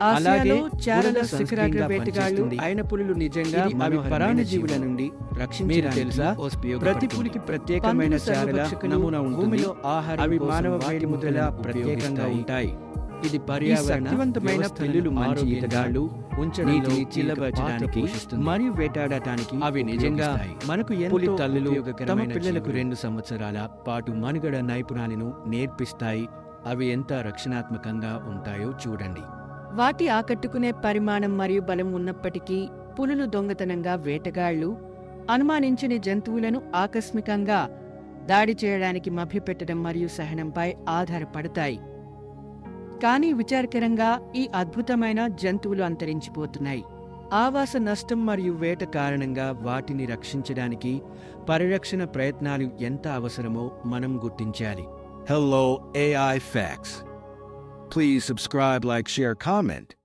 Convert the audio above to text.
ఆసియాలో చారల బురద శిఖరాగ్ర sunscreen గా వేటగాళ్లు పనిచేస్తుంది. అయిన పులులు నిజంగా ఇది అవి మనోహరమైన పరాన్నజీవుల జీవులు. నుండి మీరు రక్షించడానికి తెలుసా ఉపయోగపడుతుంది. ప్రతి పులికి ప్రత్యేకమైన పందులు చారల సర్వభక్షకులు, నమూనా ఉంటుంది. భూమిలో ఆహారం అవి కోసం మానవ వాటి వేలి ముద్రల ముద్రలను ప్రత్యేకంగా ఉపయోగిస్తాయి. ఉంటాయి. ఇది ఈ పర్యావరణ శక్తివంతమైన వ్యవస్థలను పిల్లులు మంచి ఆరోగ్యంగా ఈతగాళ్లు, ఉంచడంలో నీటిని కీలక చల్లబరచడానికి పాత్ర పోషిస్తుంది. మరియు వేటాడటానికి అవి నిజంగా ఉపయోగిస్తాయి. మనకు పులి ఎంతో తల్లులు తమ ఉపయోగకరమైన పిల్లలకు జీవులు. 2 సంవత్సరాల పాటు మనుగడ నైపుణ్యాలను నేర్పిస్తాయి. అవి ఎంత రక్షణాత్మకంగా ఉంటాయో చూడండి. వాటి ఆకట్టుకునే పరిమాణం మరియు బలం ఉన్నప్పటికీ పులులు దొంగతనంగా వేటగాళ్లు అనుమానించని జంతువులను ఆకస్మికంగా దాడి చేయడానికి మభ్యపెట్టడం మరియు సహనంపై ఆధారపడతాయి. కానీ విచారకరంగా ఈ అద్భుతమైన జంతువులు అంతరించిపోతున్నాయి. ఆవాస నష్టం మరియు వేట కారణంగా వాటిని రక్షించడానికి పరిరక్షణ ప్రయత్నాలు ఎంత అవసరమో మనం గుర్తించాలి. Hello AI Facts. Please subscribe, like, share, comment.